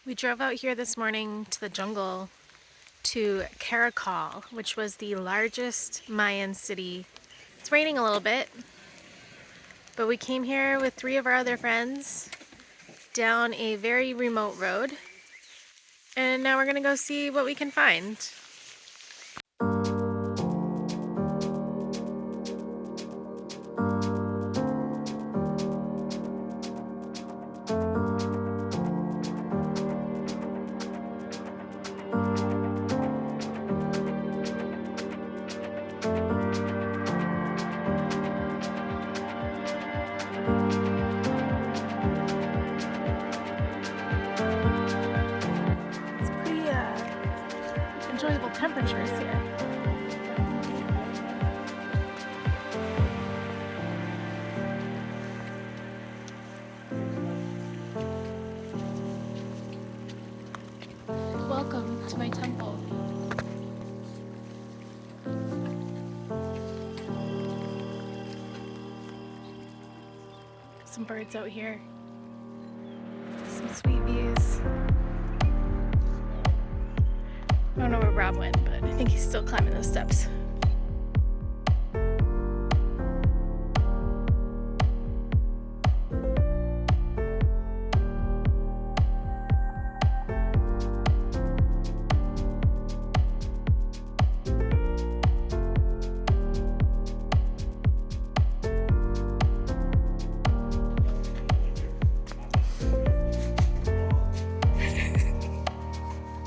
We drove out here this morning to the jungle to Caracol, which was the largest Mayan city. It's raining a little bit, but we came here with 3 of our other friends down a very remote road, and now we're gonna go see what we can find. It's pretty enjoyable temperatures here. Welcome to my temple. Some birds out here. Some sweet views. I don't know where Rob went, but I think he's still climbing those steps.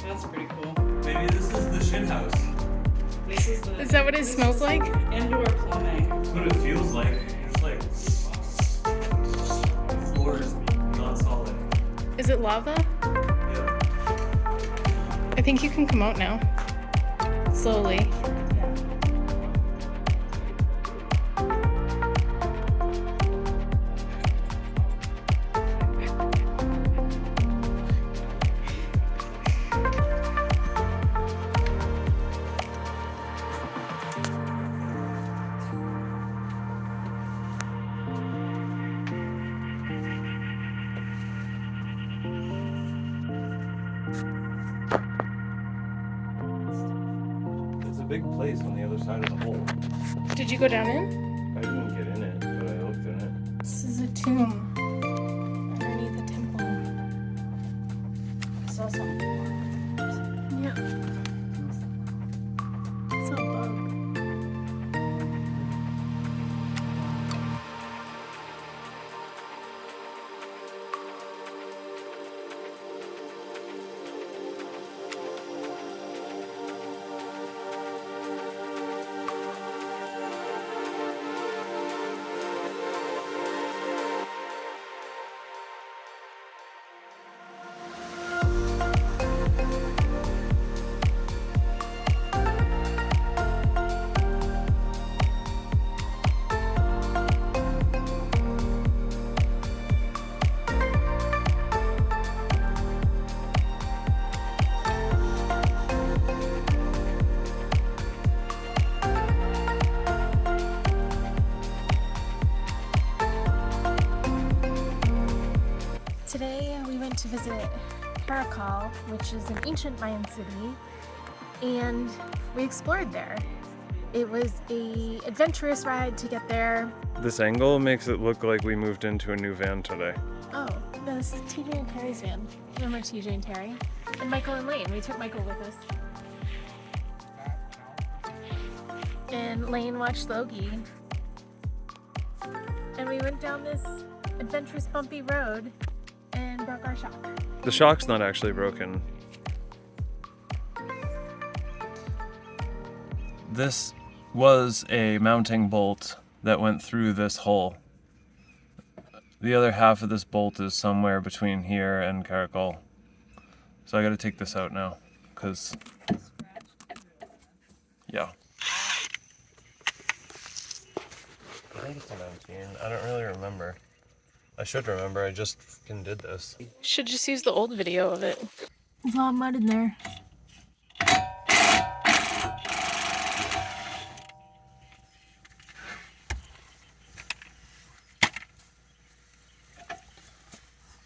That's pretty cool. Maybe this is the shit house. This is the. Is that what it smells like? Indoor plumbing. That's what it feels like. It's like the floor is not solid. Is it lava? Yeah. I think you can come out now. Slowly. It's a big place on the other side of the hole. Did you go down in? I didn't get in it, but I looked in it. This is a tomb underneath the temple. I saw something. Yeah. It's a bug. Today we went to visit Caracol, which is an ancient Mayan city, and we explored there. It was an adventurous ride to get there. This angle makes it look like we moved into a new van today. Oh, this is TJ and Terry's van. Remember TJ and Terry? And Michael and Lane. We took Michael with us. And Lane watched Logie. And we went down this adventurous bumpy road and broke our shock. The shock's not actually broken. This was a mounting bolt that went through this hole. The other half of this bolt is somewhere between here and Caracol. So I gotta take this out now, because, yeah. I think it's a 19. I don't really remember. I should remember, I just fucking did this. Should just use the old video of it. There's a lot of mud in there.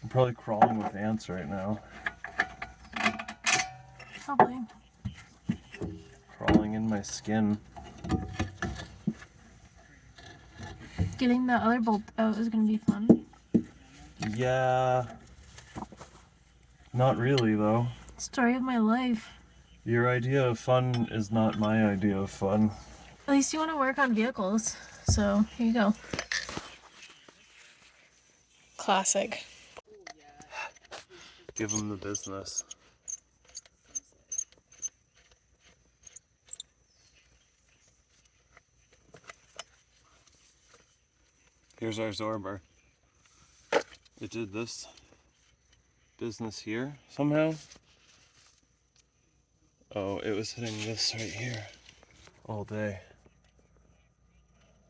I'm probably crawling with ants right now. Probably. Crawling in my skin. Getting the other bolt out is gonna be fun. Yeah. Not really, though. Story of my life. Your idea of fun is not my idea of fun. At least you want to work on vehicles. So here you go. Classic. Give them the business. Here's our Zorber. It did this business here somehow. Oh, it was hitting this right here all day.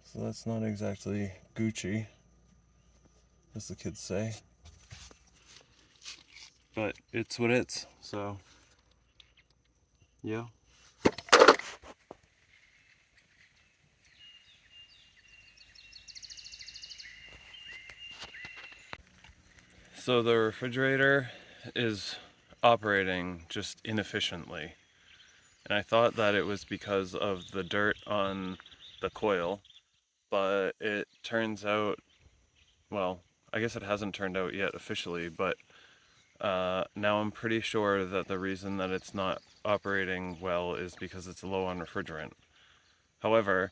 So that's not exactly Gucci, as the kids say. But it's what it's, so yeah. So the refrigerator is operating just inefficiently. And I thought that it was because of the dirt on the coil, but it turns out, well, I guess it hasn't turned out yet officially, but now I'm pretty sure that the reason that it's not operating well is because it's low on refrigerant. However,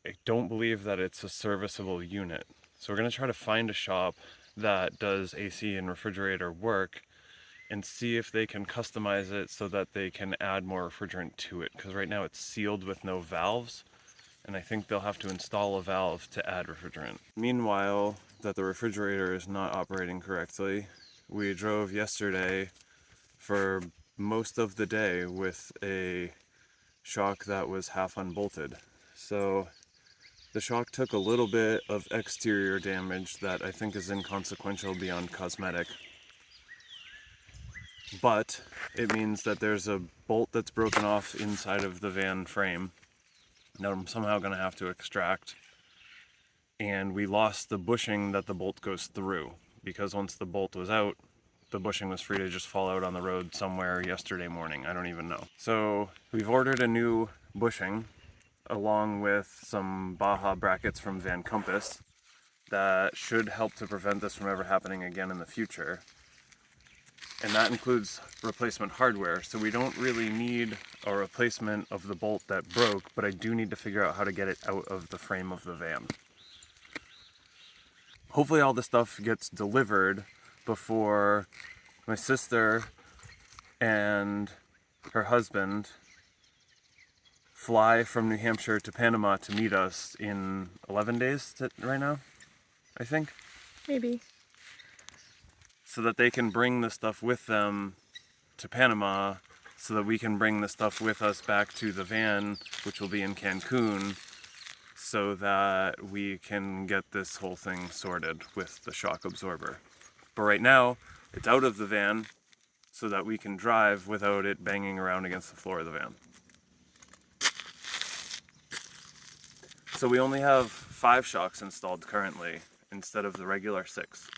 I don't believe that it's a serviceable unit. So we're going to try to find a shop that does AC and refrigerator work and see if they can customize it so that they can add more refrigerant to it, because right now it's sealed with no valves, and I think they'll have to install a valve to add refrigerant. Meanwhile, that the refrigerator is not operating correctly, we drove yesterday for most of the day with a shock that was half unbolted. So the shock took a little bit of exterior damage that I think is inconsequential beyond cosmetic. But it means that there's a bolt that's broken off inside of the van frame that I'm somehow going to have to extract. And we lost the bushing that the bolt goes through, because once the bolt was out, the bushing was free to just fall out on the road somewhere yesterday morning. I don't even know. So we've ordered a new bushing along with some Baja brackets from Van Compass that should help to prevent this from ever happening again in the future. And that includes replacement hardware, so we don't really need a replacement of the bolt that broke, but I do need to figure out how to get it out of the frame of the van. Hopefully all this stuff gets delivered before my sister and her husband fly from New Hampshire to Panama to meet us in 11 days right now, I think. Maybe. So that they can bring the stuff with them to Panama, so that we can bring the stuff with us back to the van, which will be in Cancun, so that we can get this whole thing sorted with the shock absorber. But right now, it's out of the van so that we can drive without it banging around against the floor of the van. So we only have 5 shocks installed currently instead of the regular 6.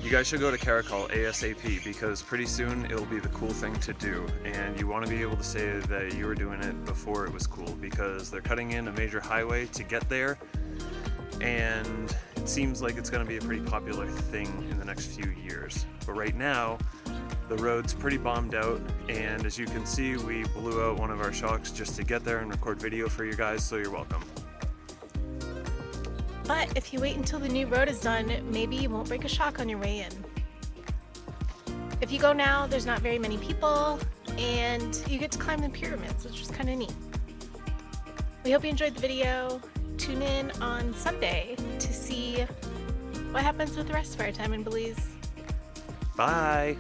You guys should go to Caracol ASAP, because pretty soon it'll be the cool thing to do, and you want to be able to say that you were doing it before it was cool, because they're cutting in a major highway to get there, and it seems like it's going to be a pretty popular thing in the next few years. But right now, the road's pretty bombed out, and as you can see, we blew out one of our shocks just to get there and record video for you guys, so you're welcome. But if you wait until the new road is done, maybe you won't break a shock on your way in. If you go now, there's not very many people, and you get to climb the pyramids, which is kind of neat. We hope you enjoyed the video. Tune in on Sunday to see what happens with the rest of our time in Belize. Bye.